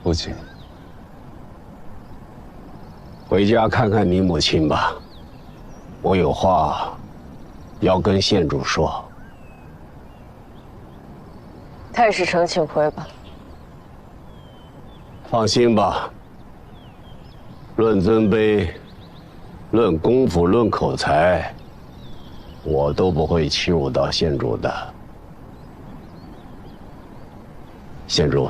父亲，回家看看你母亲吧，我有话要跟县主说。太史丞，请回吧。放心吧，论尊卑，论功夫，论口才，我都不会欺辱到县主的。县主，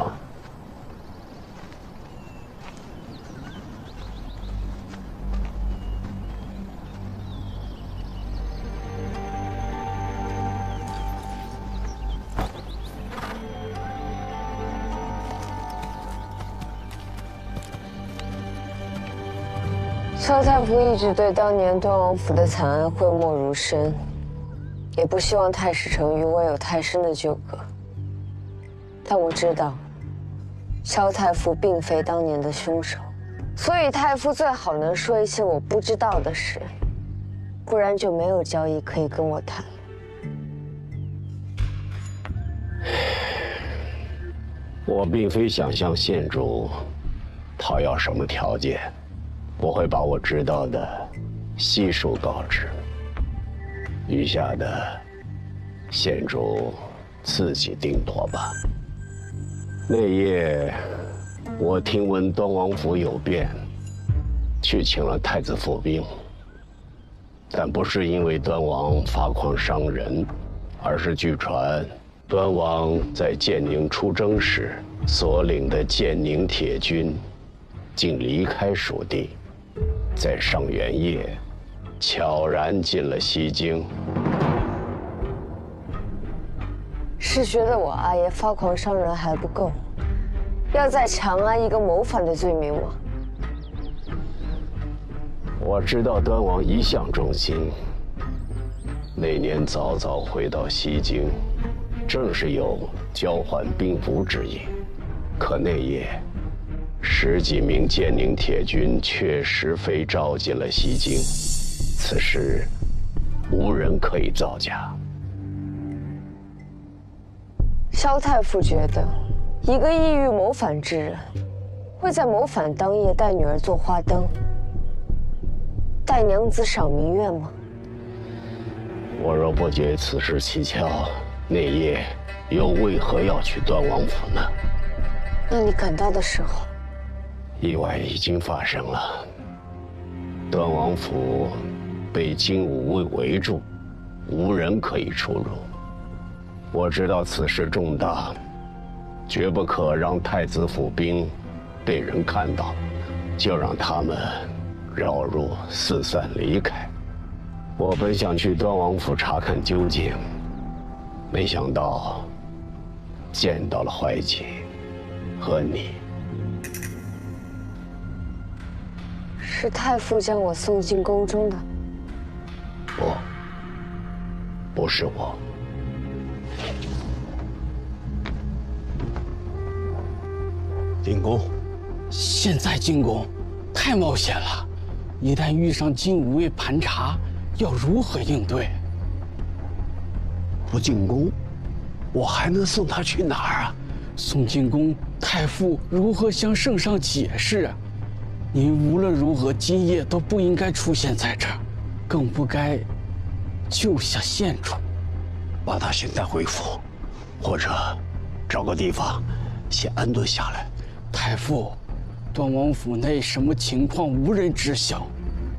萧太傅一直对当年端王府的惨案讳莫如深，也不希望太史丞与我有太深的纠葛。但我知道，萧太傅并非当年的凶手，所以太傅最好能说一些我不知道的事，不然就没有交易可以跟我谈。我并非想向县主讨要什么条件，我会把我知道的悉数告知，余下的县主自己定夺吧。那夜，我听闻端王府有变，去请了太子府兵，但不是因为端王发狂伤人，而是据传端王在建宁出征时所领的建宁铁军，竟离开蜀地，在上元夜悄然进了西京。是觉得我阿爷发狂伤人还不够，要再强安一个谋反的罪名吗？我知道端王一向忠心，那年早早回到西京，正是有交换兵符之意。可那夜，10几名建宁铁军确实飞召进了西京，此事无人可以造假。萧太傅觉得，一个意欲谋反之人，会在谋反当夜带女儿做花灯，带娘子赏明月吗？我若不觉此事蹊跷，那夜又为何要去端王府呢？那你赶到的时候，意外已经发生了。端王府被精武卫围住，无人可以出入。我知道此事重大，绝不可让太子府兵被人看到，就让他们绕路四散离开。我本想去端王府查看究竟，没想到见到了怀瑾和你。是太傅将我送进宫中的？不是我。进宫，现在进宫，太冒险了。一旦遇上精武卫盘查，要如何应对？不进宫，我还能送他去哪儿啊？送进宫，太傅如何向圣上解释？您无论如何今夜都不应该出现在这儿，更不该救下县主。把他先带回府，或者找个地方先安顿下来。太傅，端王府内什么情况无人知晓，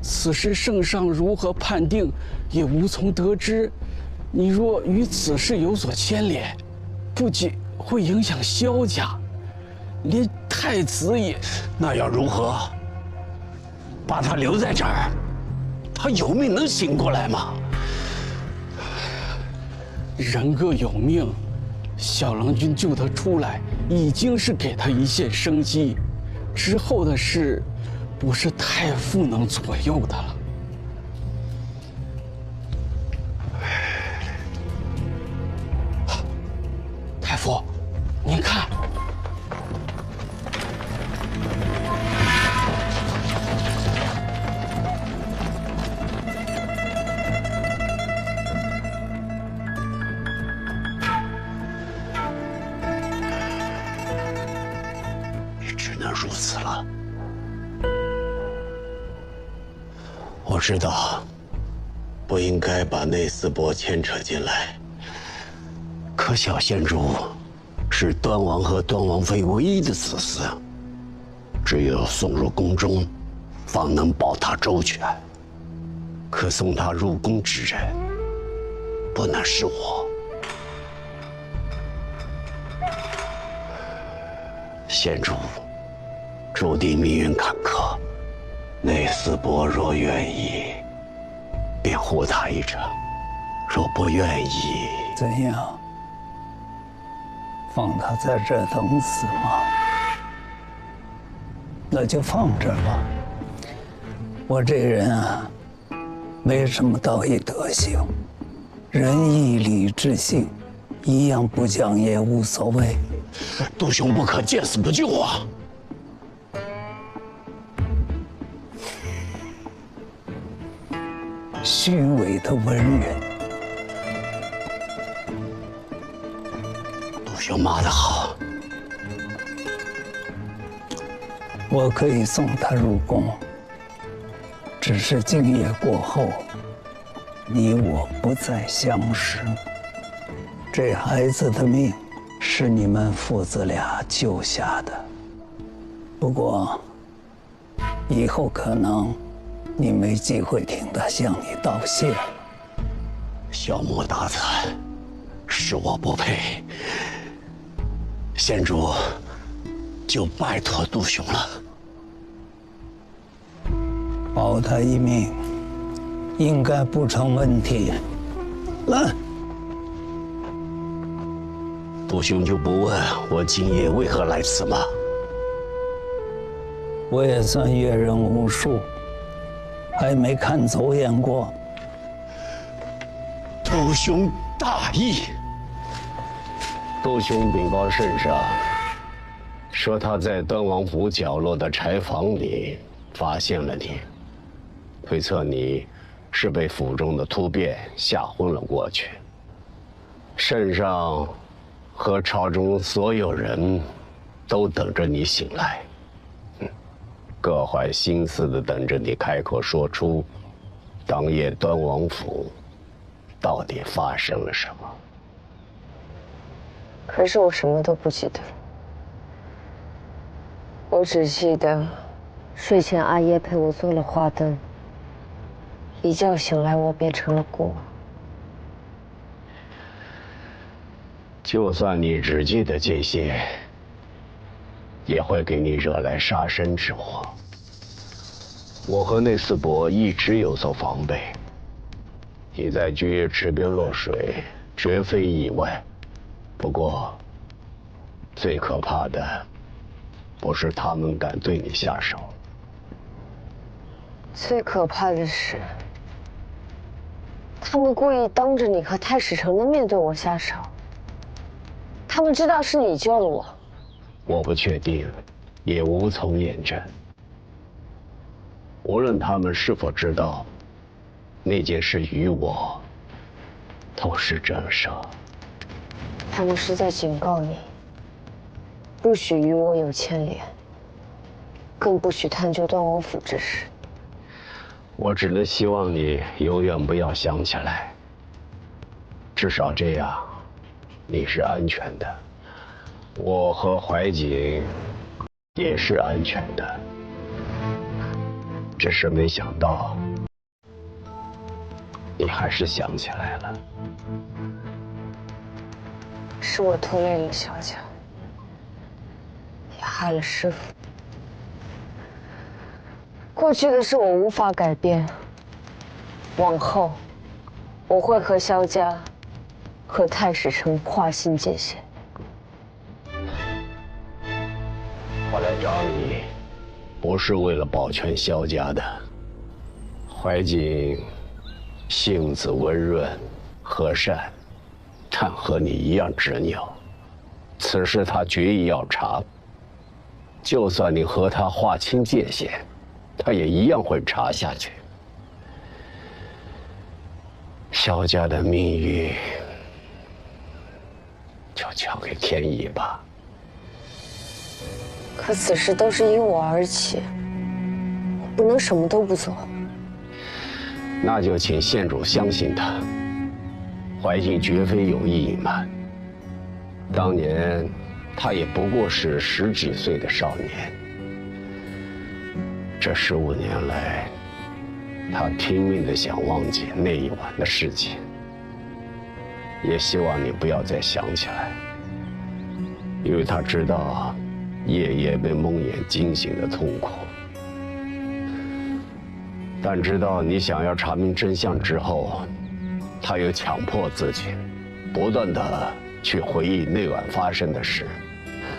此事圣上如何判定也无从得知。你若与此事有所牵连，不仅会影响萧家，连太子也……那要如何？把他留在这儿，他有命能醒过来吗？人各有命，小郎君救他出来，已经是给他一线生机。之后的事，不是太傅能左右的了。太傅，您看。能如此了。我知道不应该把内斯伯牵扯进来，可小县主是端王和端王妃唯一的子嗣，只有送入宫中，方能保他周全。可送他入宫之人，不能是我。县主注定命运坎坷，内斯伯若愿意，便护他一程；若不愿意，怎样？放他在这等死吗？那就放这儿吧。我这人啊，没什么道义德行，仁义礼智信，一样不讲也无所谓。杜兄不可见死不救啊！虚伪的文人，杜兄骂得好，我可以送他入宫，只是今夜过后，你我不再相识。这孩子的命是你们父子俩救下的，不过以后可能你没机会听他向你道谢了。小莫大惨，是我不配。县主，就拜托杜兄了。保他一命，应该不成问题。来，杜兄就不问我今夜为何来此吗？我也算阅人无数，还没看走眼过。杜兄大义。杜兄禀报圣上，说他在端王府角落的柴房里发现了你，推测你是被府中的突变吓昏了过去。圣上和朝中所有人都等着你醒来，各怀心思的等着你开口说出，当夜端王府到底发生了什么。可是我什么都不记得，我只记得睡前阿耶陪我做了花灯，一觉醒来我变成了孤儿。就算你只记得这些，也会给你惹来杀身之祸。我和内斯伯一直有所防备，你在巨叶池边落水，绝非意外。不过，最可怕的不是他们敢对你下手，最可怕的是，他们故意当着你和太史丞的面对我下手。他们知道是你救了我。我不确定，也无从验证。无论他们是否知道，那件事与我都是震慑。他们是在警告你，不许与我有牵连，更不许探究端王府之事。我只能希望你永远不要想起来，至少这样，你是安全的，我和怀瑾也是安全的。只是没想到，你还是想起来了。是我拖累了萧家，也害了师父。过去的事我无法改变，往后我会和萧家、和太史丞划清界限。我来找你，不是为了保全萧家的。怀瑾性子温润、和善，但和你一样执拗。此事他决意要查，就算你和他划清界限，他也一样会查下去。萧家的命运就交给天意吧。可此事都是因我而起，我不能什么都不做。那就请县主相信他，怀瑾绝非有意隐瞒。当年他也不过是10几岁的少年，这15年来，他拼命地想忘记那一晚的事情，也希望你不要再想起来，因为他知道夜夜被梦魇惊醒的痛苦。但知道你想要查明真相之后，他又强迫自己，不断地去回忆那晚发生的事，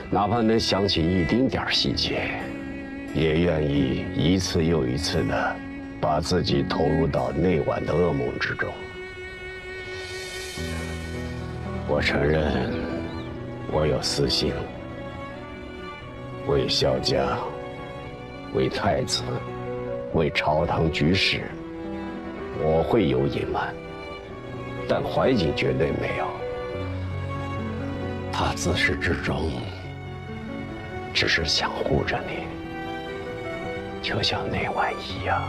哪怕能想起一丁点细节，也愿意一次又一次地把自己投入到那晚的噩梦之中。我承认，我有私心，为萧家，为太子，为朝堂局势，我会有隐瞒，但怀瑾绝对没有。他自始至终只是想护着你，就像那晚一样。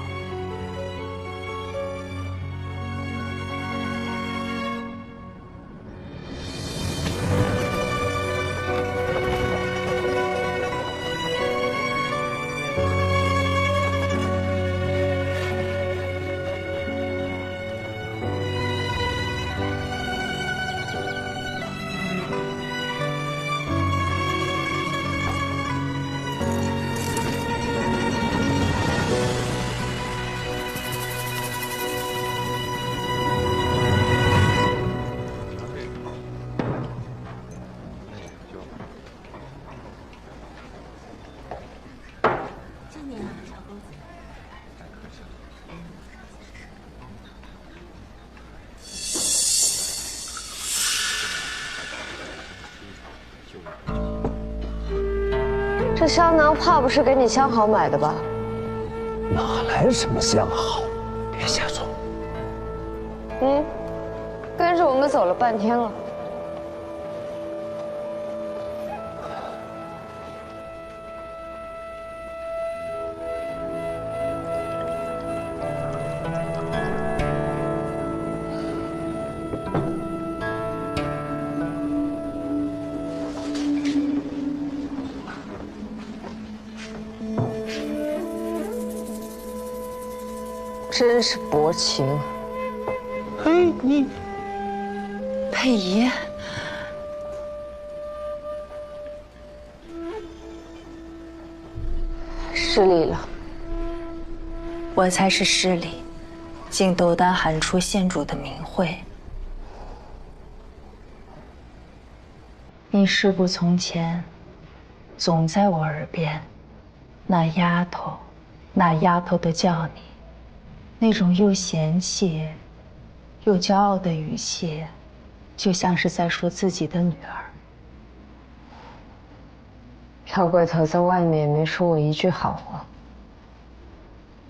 这香囊怕不是给你相好买的吧？哪来什么相好？别瞎说。跟着我们走了半天了。真是薄情。嘿，你佩仪，失礼了。我才是失礼，竟斗胆喊出县主的名讳。你师父从前总在我耳边，那丫头，那丫头的叫你。那种又嫌弃又骄傲的语气，就像是在说自己的女儿。小鬼头在外面也没说我一句好话。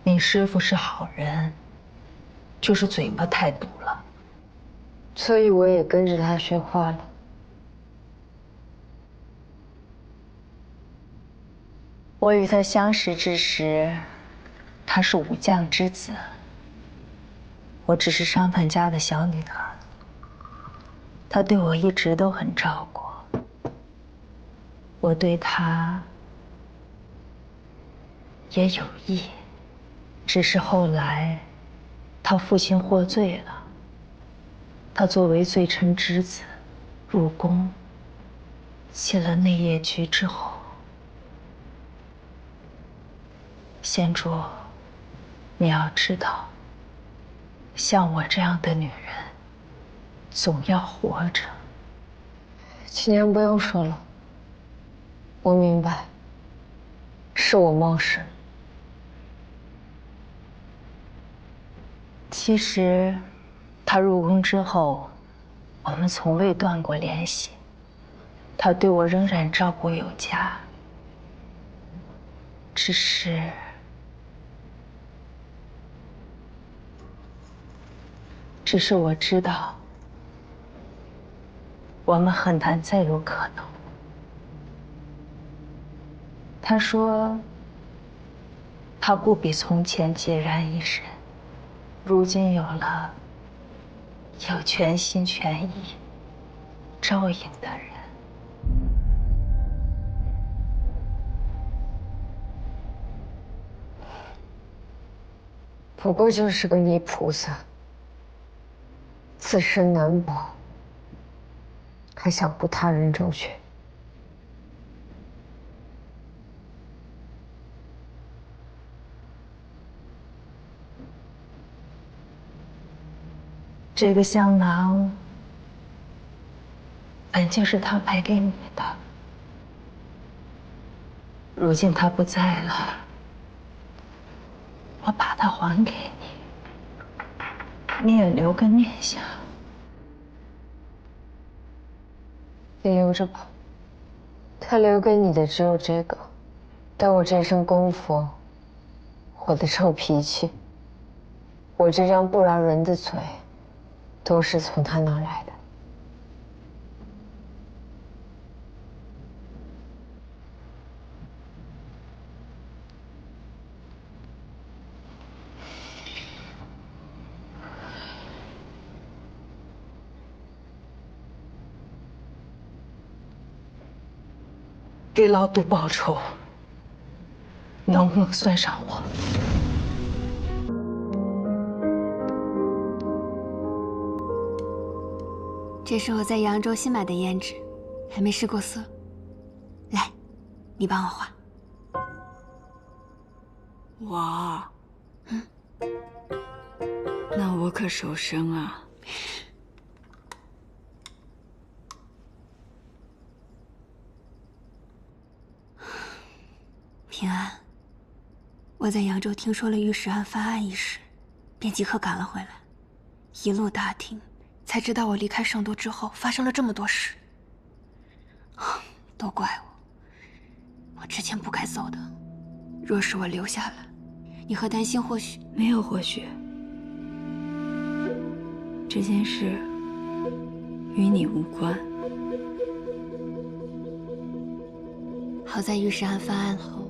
你师父是好人，就是嘴巴太毒了。所以我也跟着他学坏了。我与他相识之时，他是武将之子。我只是商贩家的小女儿，他对我一直都很照顾。我对他也有意，只是后来他父亲获罪了，他作为罪臣之子入宫，写了内业局之后，县主，你要知道。像我这样的女人，总要活着。今天不用说了，我明白，是我冒失。其实，他入宫之后，我们从未断过联系。他对我仍然照顾有加，只是我知道，我们很难再有可能。他说，他不比从前孑然一身，如今有全心全意照应的人。不过就是个泥菩萨，自身难保，还想顾他人周全。这个香囊本就是他买给你的，如今他不在了，我把它还给你，你也留个念想。你留着吧，他留给你的只有这个。但我这身功夫，我的臭脾气，我这张不饶人的嘴，都是从他那儿来的。给老杜报仇，能不能算上我？这是我在扬州新买的胭脂，还没试过色。来，你帮我画。哇，那我可手生啊。平安，我在扬州听说了御史案翻案一事，便即刻赶了回来。一路打听，才知道我离开圣都之后发生了这么多事。都怪我之前不该走的。若是我留下来，你和丹心或许……没有或许，这件事与你无关。好在御史案翻案后，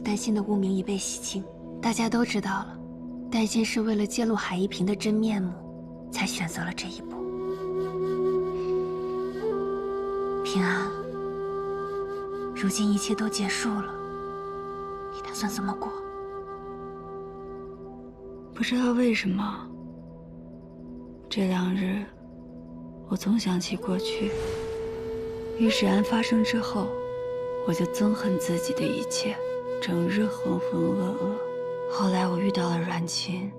丹心的污名已被洗清，大家都知道了，丹心是为了揭露海一平的真面目，才选择了这一步。平安，如今一切都结束了，你打算怎么过？不知道为什么，这2日我总想起过去。御史案发生之后，我就憎恨自己的一切，整日浑浑噩噩。后来我遇到了阮琴，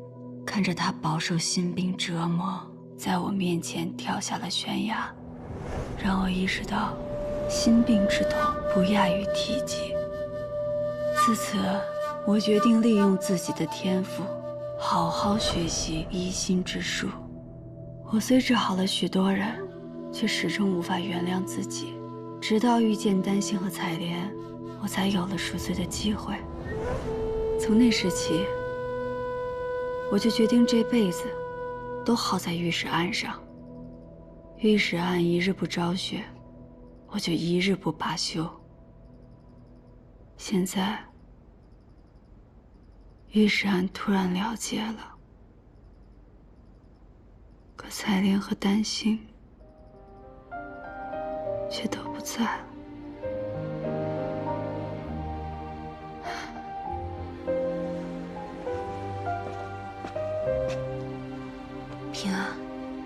看着她饱受心病折磨，在我面前跳下了悬崖，让我意识到心病之痛不亚于体疾。自此，我决定利用自己的天赋，好好学习医心之术。我虽治好了许多人，却始终无法原谅自己。直到遇见丹心和采莲，我才有了赎罪的机会。从那时起，我就决定这辈子都耗在御史案上。御史案一日不昭雪，我就一日不罢休。现在，御史案突然了结了，可采莲和丹心却都不在了。平安，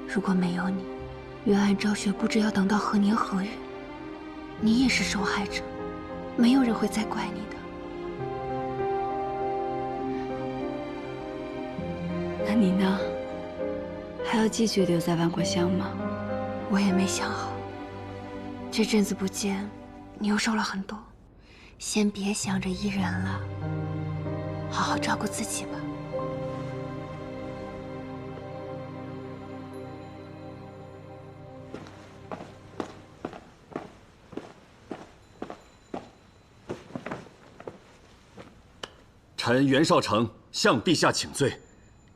如果没有你，原案昭雪不知要等到何年何月。你也是受害者，没有人会再怪你的。那你呢？还要继续留在万国乡吗？我也没想好。这阵子不见，你又瘦了很多，先别想着医人了，好好照顾自己吧。臣袁绍成向陛下请罪。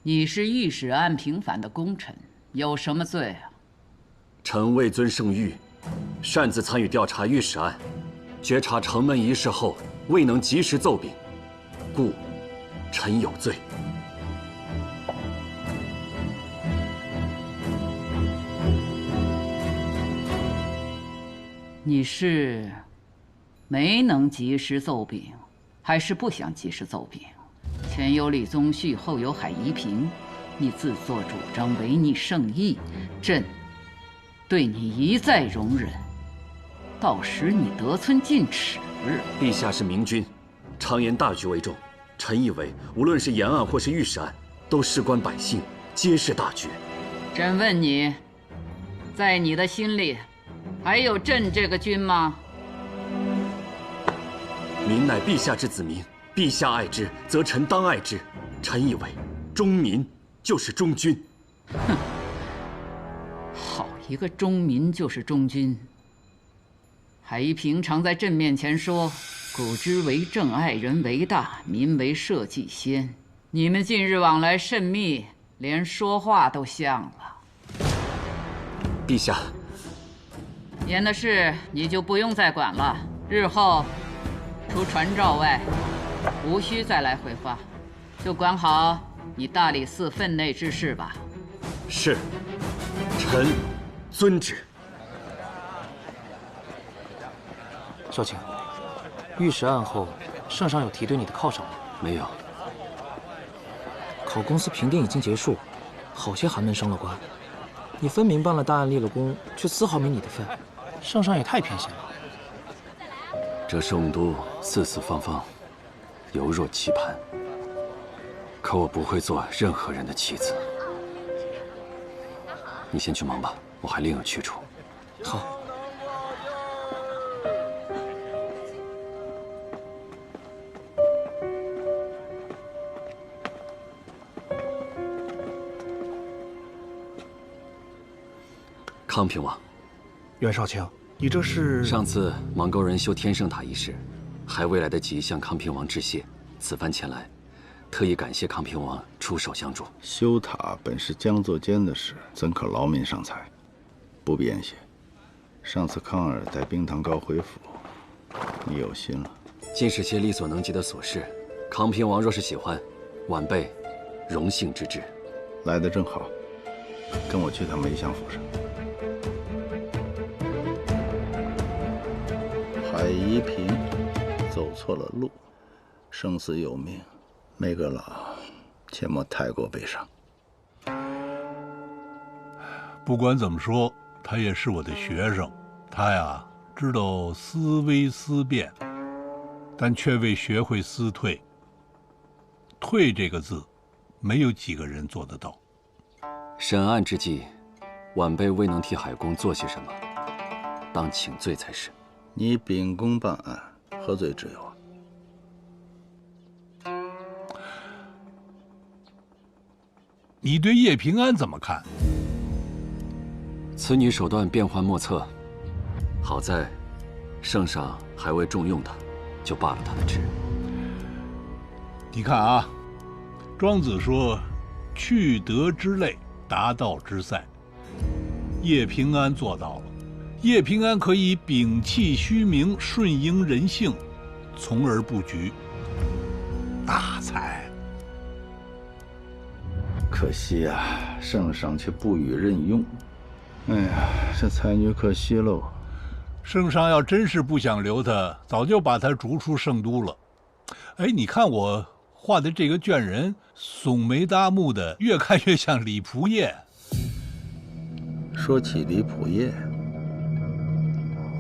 你是御史案平反的功臣，有什么罪啊？臣位尊圣谕，擅自参与调查御史案，觉察城门一事后，未能及时奏禀，故臣有罪。你是没能及时奏禀，还是不想及时奏禀？前有李宗旭，后有海夷平，你自作主张违逆圣意，朕对你一再容忍，到时你得寸进尺。陛下是明君，常言大局为重。臣以为，无论是延案或是御史案，都事关百姓，皆是大局。朕问你，在你的心里，还有朕这个君吗？民乃陛下之子民，陛下爱之，则臣当爱之。臣以为，忠民就是忠君。哼，好一个忠民就是忠君！海夷平常在朕面前说：“古之为政，爱人为大，民为社稷先。”你们近日往来甚密，连说话都像了。陛下，言的事你就不用再管了，日后除传诏外，无需再来回话，就管好你大理寺分内之事吧。是，臣遵旨。少卿，御史案后，圣上有提对你的犒赏吗？没有。考公司评定已经结束，好些寒门升了官，你分明办了大案立了功，却丝毫没你的份，圣上也太偏心了。这圣都四四方方，犹若棋盘。可我不会做任何人的棋子。你先去忙吧，我还另有去处。好。康平王，袁少卿，你这是？上次芒沟人修天圣塔一事，还未来得及向康平王致谢，此番前来，特意感谢康平王出手相助。修塔本是将作间的事，怎可劳民伤财？不必言谢。上次康儿带冰糖糕回府，你有心了。尽是些力所能及的琐事，康平王若是喜欢，晚辈荣幸之至。来得正好，跟我去趟梅相府上。海夷平走错了路，生死有命，梅阁老切莫太过悲伤。不管怎么说，他也是我的学生，他呀知道思危思变，但却未学会思退。退这个字，没有几个人做得到。审案之际，晚辈未能替海公做些什么，当请罪才是。你秉公办案，何罪之有啊？你对叶平安怎么看？此女手段变幻莫测，好在圣上还未重用她，就罢了她的职。你看啊，庄子说：“去德之类，达道之赛。”叶平安做到了。叶平安可以摒弃虚名，顺应人性，从而布局。大才。可惜啊，圣上却不予任用。哎呀，这才女可惜喽。圣上要真是不想留她，早就把她逐出圣都了。哎，你看我画的这个卷人，耸眉搭目的，越看越像李仆射。说起李仆射，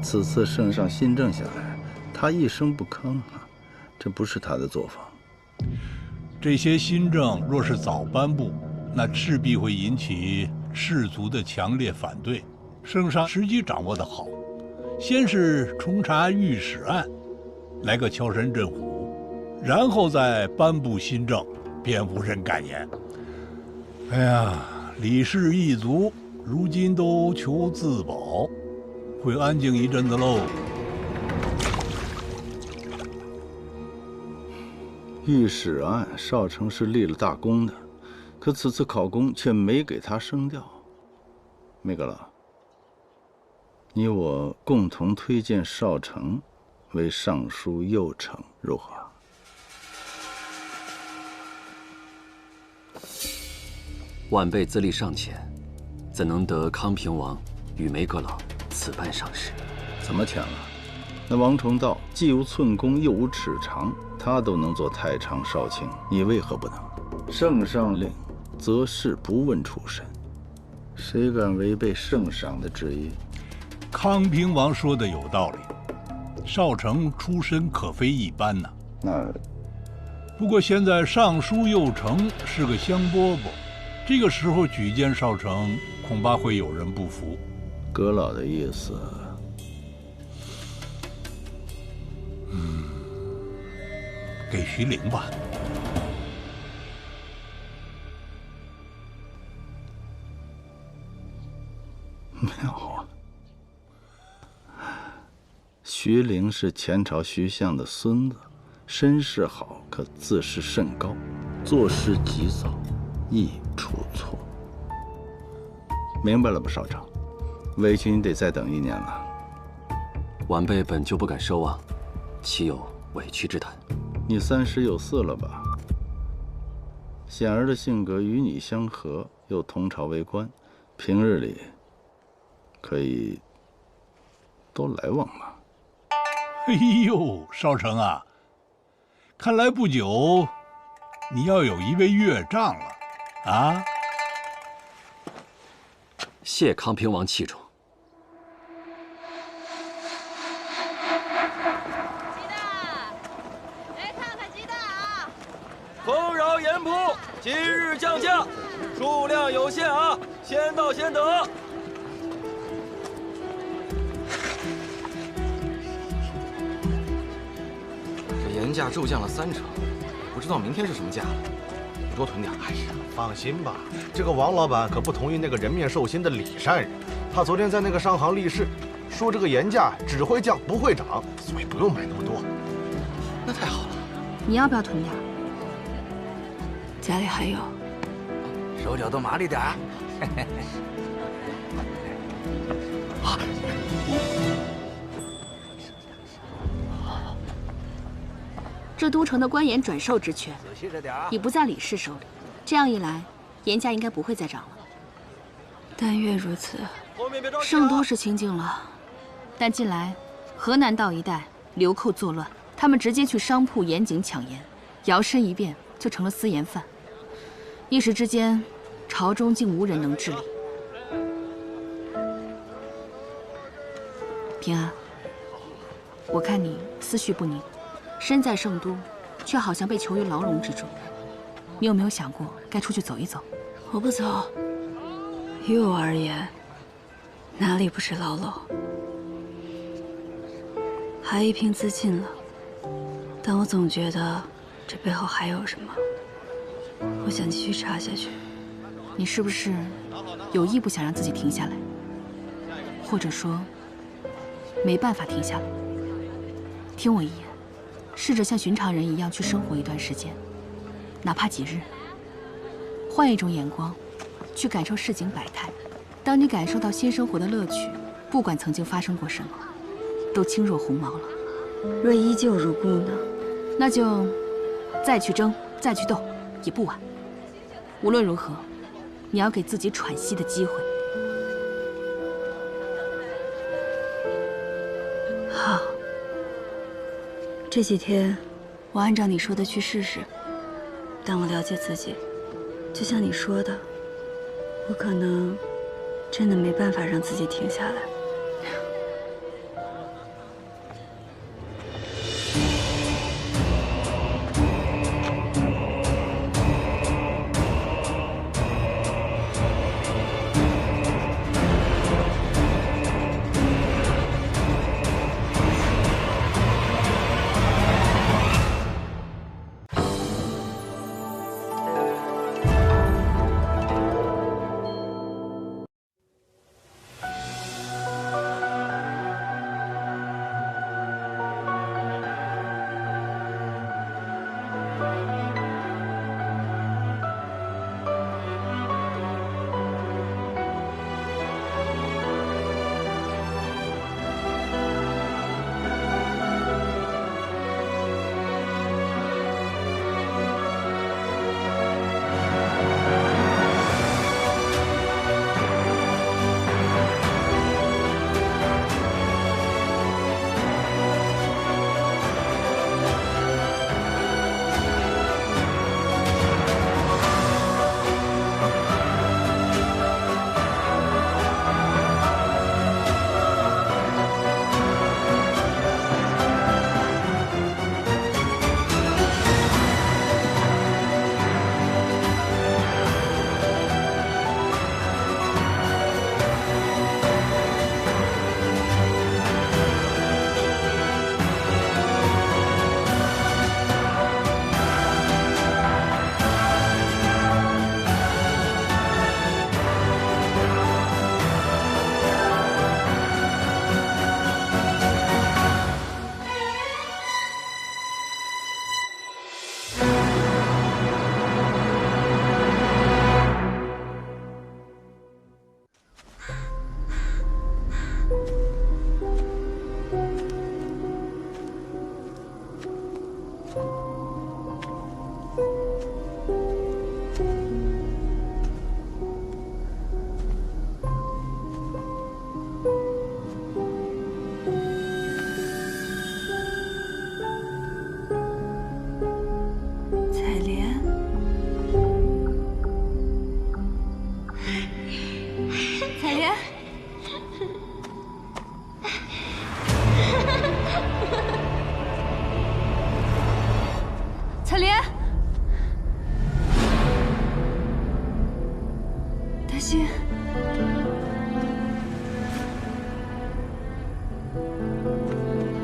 此次圣上新政下来，他一声不吭啊，这不是他的作风。这些新政若是早颁布，那势必会引起士族的强烈反对。圣上时机掌握得好，先是重查御史案，来个敲山震虎，然后再颁布新政，便无人敢言。哎呀，李氏一族如今都求自保，会安静一阵子喽。御史案，少城是立了大功的，可此次考功却没给他升调。梅阁老，你我共同推荐少城，为尚书右丞，如何？晚辈资历尚浅，怎能得康平王与梅阁老此般赏识？怎么浅了？那王重道既无寸功，又无尺长，他都能做太常少卿，你为何不能？圣上令，择事不问出身，谁敢违背圣上的旨意？康平王说的有道理，少丞出身可非一般呐。不过现在尚书右丞是个香饽饽，这个时候举荐少丞，恐怕会有人不服。阁老的意思，给徐陵吧。妙啊！徐陵是前朝徐相的孙子，身世好，可自视甚高，做事急躁，易出错。明白了吧，少丞？委屈你得再等1年了。晚辈本就不敢奢望，岂有委屈之谈？你30有4了吧？显儿的性格与你相合，又同朝为官，平日里可以多来往嘛。哎呦，少丞啊，看来不久你要有一位岳丈了啊！谢康平王器重。丰饶盐铺今日降价，数量有限啊，先到先得。这盐价骤降了3成，不知道明天是什么价了。你多囤点。哎呀，放心吧，这个王老板可不同于那个人面兽心的李善人。他昨天在那个商行立誓，说这个盐价只会降不会涨，所以不用买那么多。那太好了。你要不要囤点？家里还有。手脚都麻利点儿。啊！这都城的官盐转售之权已不在李氏手里，这样一来，盐价应该不会再涨了。但愿如此。圣都是清静了，但近来河南道一带流寇作乱，他们直接去商铺、盐井抢盐，摇身一变就成了私盐贩。一时之间，朝中竟无人能治理。平安，我看你思绪不宁，身在圣都，却好像被囚于牢笼之中。你有没有想过该出去走一走？我不走。于我而言，哪里不是牢笼？海一平自尽了，但我总觉得这背后还有什么。我想继续查下去。你是不是有意不想让自己停下来，或者说没办法停下来？听我一言，试着像寻常人一样去生活一段时间，哪怕几日，换一种眼光去感受市井百态。当你感受到新生活的乐趣，不管曾经发生过什么，都轻若鸿毛了。若依旧如故呢？那就再去争，再去斗，也不晚。无论如何，你要给自己喘息的机会。好，这几天我按照你说的去试试。但我了解自己，就像你说的，我可能真的没办法让自己停下来。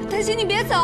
担心，你别走。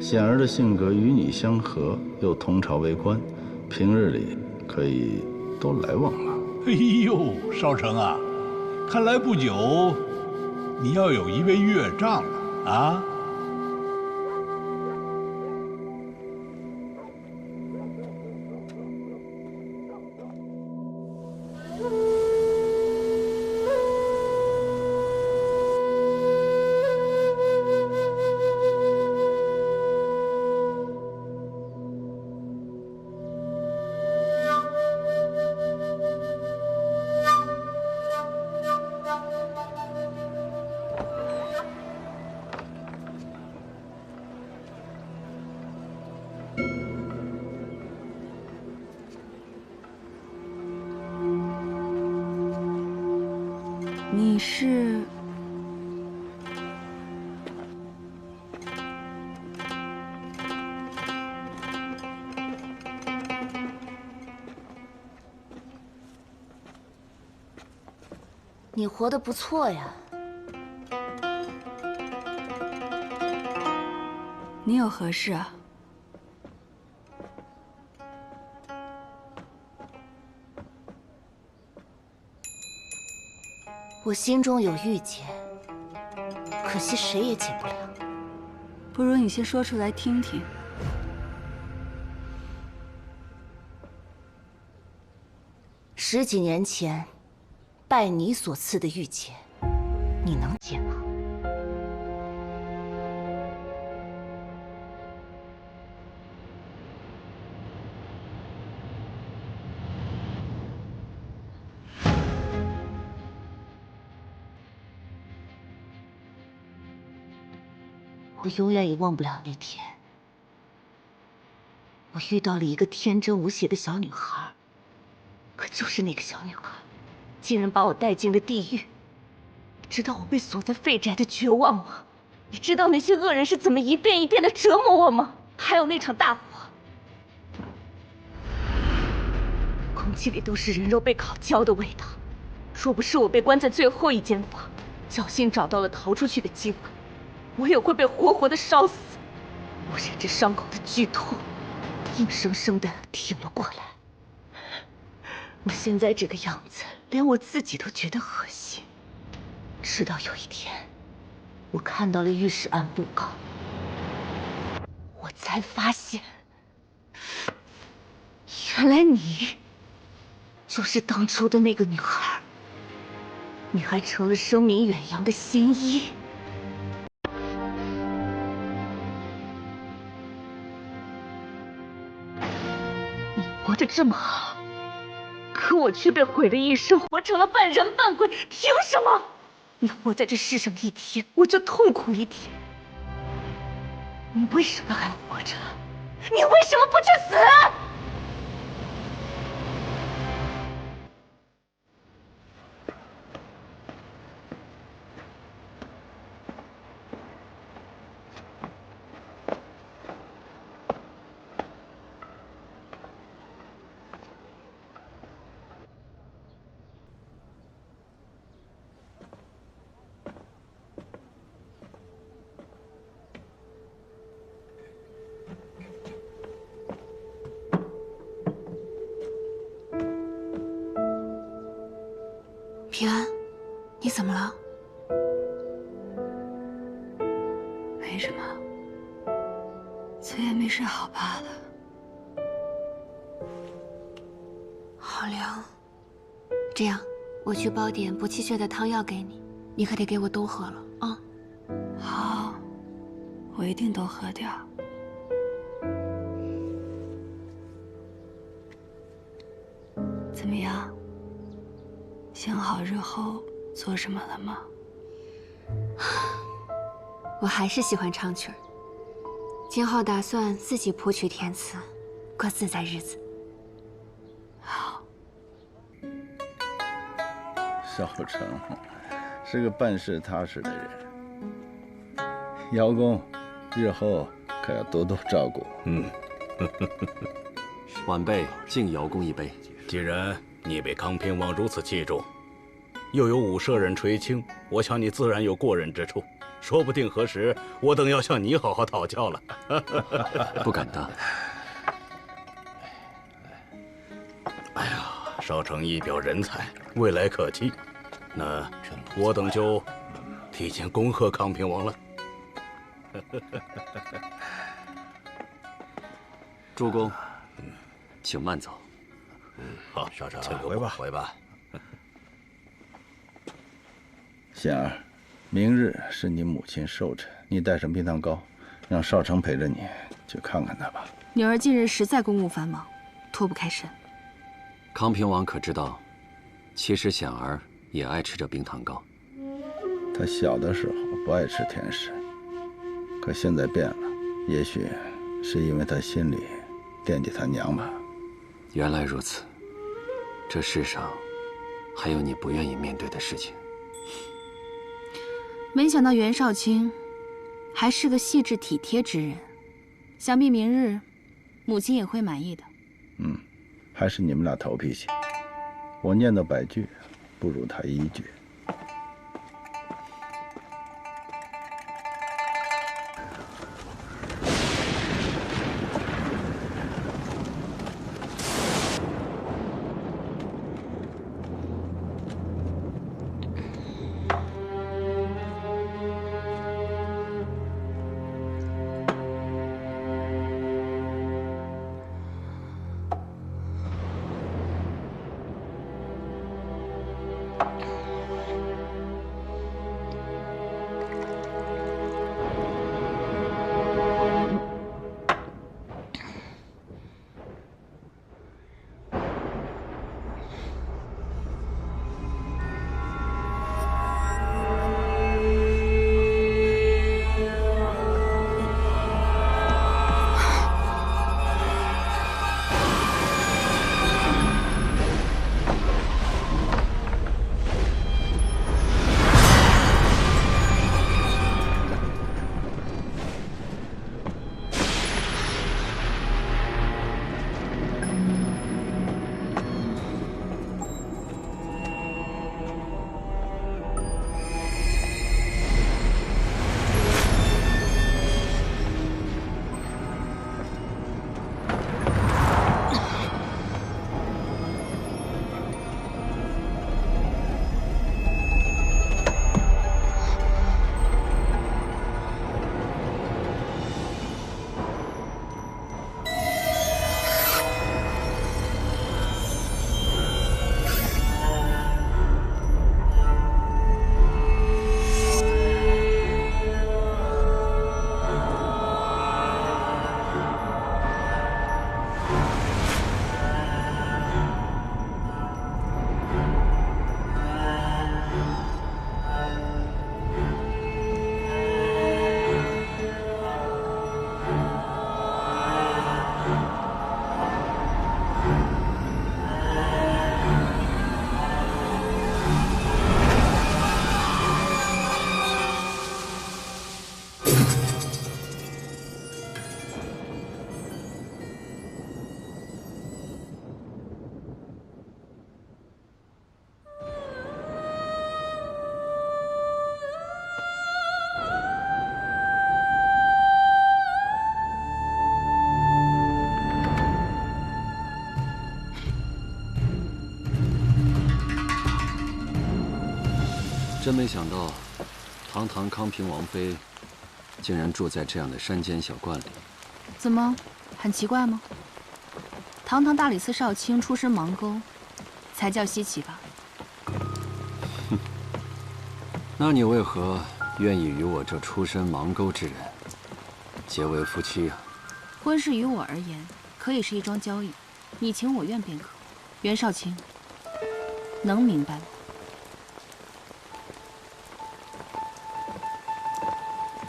显儿的性格与你相合，又同朝为官，平日里可以多来往了。哎呦，少成啊，看来不久你要有一位岳丈了啊！你是？你活得不错呀。你有何事啊？我心中有郁结，可惜谁也解不了。不如你先说出来听听。10几年前，拜你所赐的郁结，你能解吗？我永远也忘不了那天，我遇到了一个天真无邪的小女孩，可就是那个小女孩，竟然把我带进了地狱。你知道我被锁在废宅的绝望吗？你知道那些恶人是怎么一遍一遍的折磨我吗？还有那场大火，空气里都是人肉被烤焦的味道。若不是我被关在最后一间房，侥幸找到了逃出去的机会，我也会被活活的烧死。我忍着伤口的剧痛，硬生生的挺了过来。我现在这个样子，连我自己都觉得恶心。直到有一天，我看到了御史案布告，我我才发现，原来你就是当初的那个女孩，你还成了声名远扬的新一。你活得这么好，可我却被毁了一生，活成了半人半鬼，凭什么？你活在这世上一天，我就痛苦一天。你为什么还活着？你为什么不去死？平安，你怎么了？没什么，昨夜没睡好罢了。好凉。这样，我去煲点补气血的汤药给你，你可得给我都喝了啊。好，我一定都喝掉。怎么样？想好日后做什么了吗？我还是喜欢唱曲儿，今后打算自己谱曲填词，过自在日子。好。少成是个办事踏实的人，姚公日后可要多多照顾。晚辈敬姚公一杯。既然你被康平王如此器重，又有五舍人垂青，我想你自然有过人之处。说不定何时我等要向你好好讨教了。不敢当。哎呀，少成一表人才，未来可期。那我等就提前恭贺康平王了。诸公，请慢走。好，少成，回吧，回吧。显儿，明日是你母亲寿辰，你带上冰糖糕，让少成陪着你去看看她吧。女儿近日实在公务繁忙，脱不开身。康平王可知道，其实显儿也爱吃这冰糖糕。她小的时候不爱吃甜食，可现在变了，也许是因为她心里惦记她娘吧。原来如此，这世上还有你不愿意面对的事情。没想到袁少卿还是个细致体贴之人，想必明日母亲也会满意的。还是你们俩头脾气，我念叨100句，不如他1句。想到，堂堂康平王妃，竟然住在这样的山间小观里。怎么，很奇怪吗？堂堂大理寺少卿出身盲沟，才叫稀奇吧？哼，那你为何愿意与我这出身盲沟之人结为夫妻啊？婚事于我而言，可以是一桩交易，你情我愿便可。袁少卿，能明白吗？